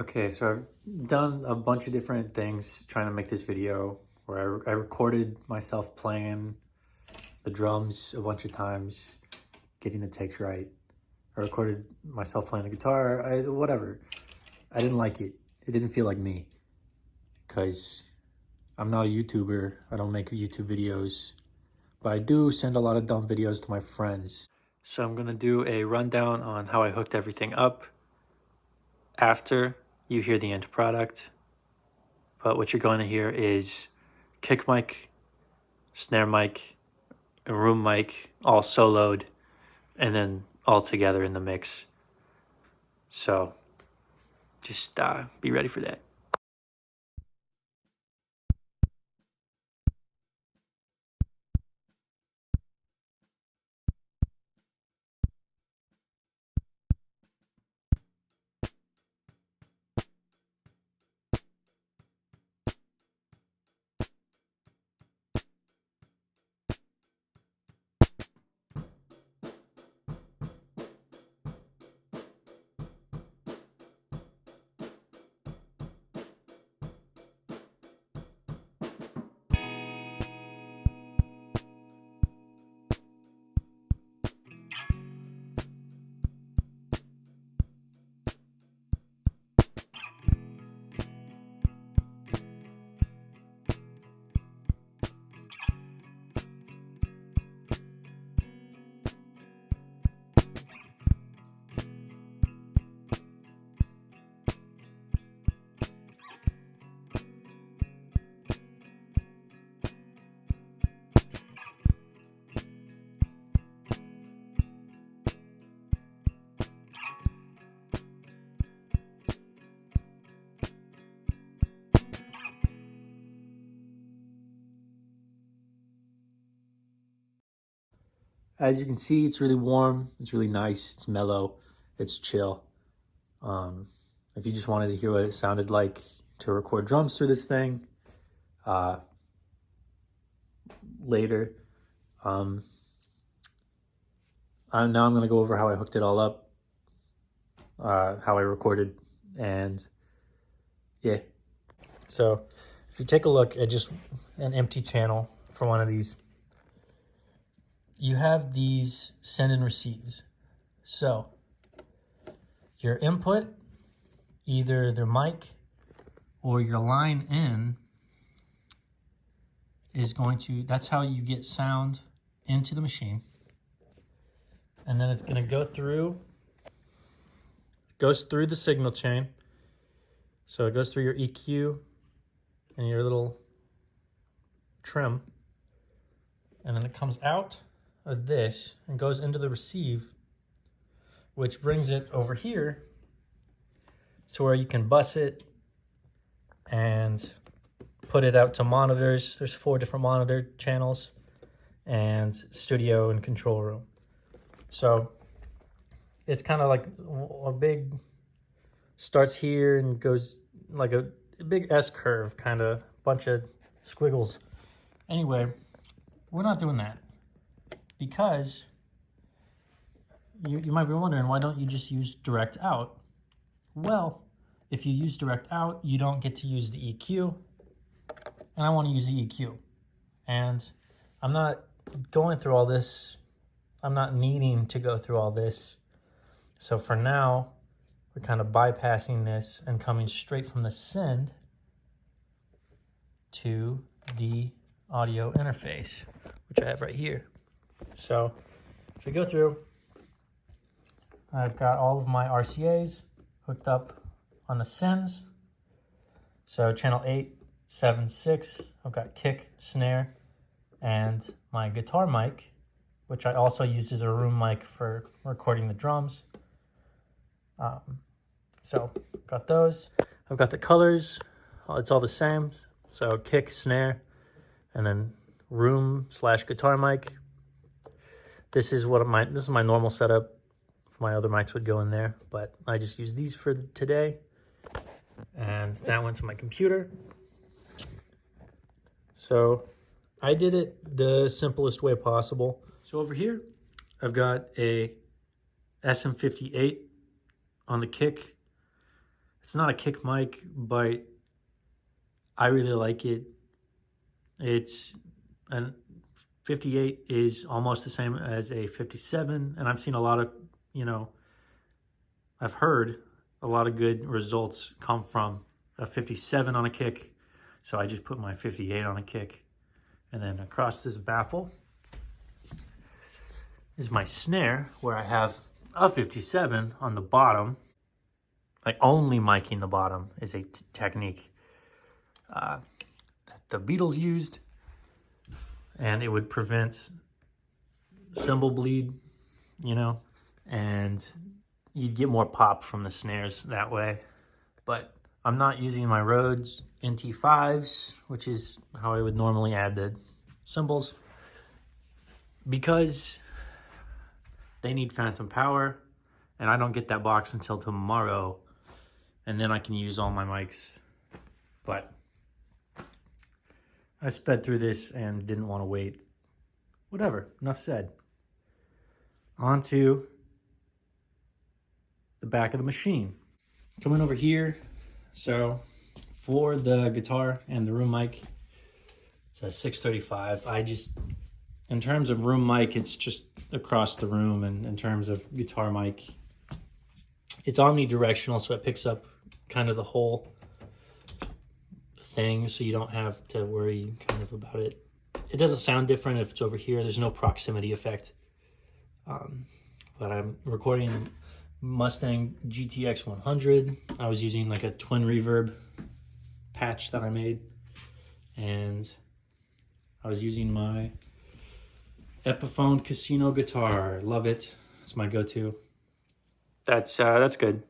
Okay, so I've done a bunch of different things trying to make this video where I recorded myself playing the drums a bunch of times, getting the takes right. I recorded myself playing the guitar, whatever. I didn't like it. It didn't feel like me because I'm not a YouTuber. I don't make YouTube videos, but I do send a lot of dumb videos to my friends. So I'm gonna do a rundown on how I hooked everything up after you hear the end product. But what you're going to hear is kick mic, snare mic, a room mic, all soloed, and then all together in the mix. So just be ready for that. As you can see, it's really warm, it's really nice, it's mellow, it's chill. If you just wanted to hear what it sounded like to record drums through this thing later, now I'm going to go over how I hooked it all up, how I recorded, and yeah. So if you take a look at just an empty channel for one of these, you have these send and receives. So your input, either their mic or your line in, is going to, that's how you get sound into the machine. And then it's going to go through, goes through the signal chain. So it goes through your EQ and your little trim. And then it comes out of this and goes into the receive, which brings it over here to where you can bus it and put it out to monitors. There's 4 different monitor channels and studio and control room. So it's kind of like a big, starts here and goes like a big S curve, kind of bunch of squiggles. Anyway, we're not doing that because you might be wondering, why don't you just use direct out? Well, if you use direct out, you don't get to use the EQ, and I want to use the EQ. And I'm not going through all this. I'm not needing to go through all this. So for now, we're kind of bypassing this and coming straight from the send to the audio interface, which I have right here. So if we go through, I've got all of my RCAs hooked up on the sends. So channel 8, 7, 6, I've got kick, snare, and my guitar mic, which I also use as a room mic for recording the drums. So got those. I've got the colors. It's all the same. So kick, snare, and then room / guitar mic. This is my normal setup. My other mics would go in there, but I just use these for today. And that went to my computer. So I did it the simplest way possible. So over here, I've got a SM58 on the kick, It's not a kick mic, but I really like it. It's an 58 is almost the same as a 57, and I've seen a lot of, I've heard a lot of good results come from a 57 on a kick. So I just put my 58 on a kick, and then across this baffle is my snare, where I have a 57 on the bottom. Like, only miking the bottom is a technique that the Beatles used, and it would prevent cymbal bleed, and you'd get more pop from the snares that way. But I'm not using my Rhodes NT5s, which is how I would normally add the cymbals, because they need phantom power, and I don't get that box until tomorrow, and then I can use all my mics. But I sped through this and didn't want to wait. Whatever, enough said. On to the back of the machine. Coming over here, so for the guitar and the room mic, it's a 635. In terms of room mic, it's just across the room, and in terms of guitar mic, it's omnidirectional, so it picks up kind of the whole thing, so you don't have to worry kind of about it. It doesn't sound different if it's over here. There's no proximity effect. But I'm recording Mustang GTX 100. I was using like a twin reverb patch that I made, and I was using my Epiphone Casino guitar. Love it. It's my go-to. That's good.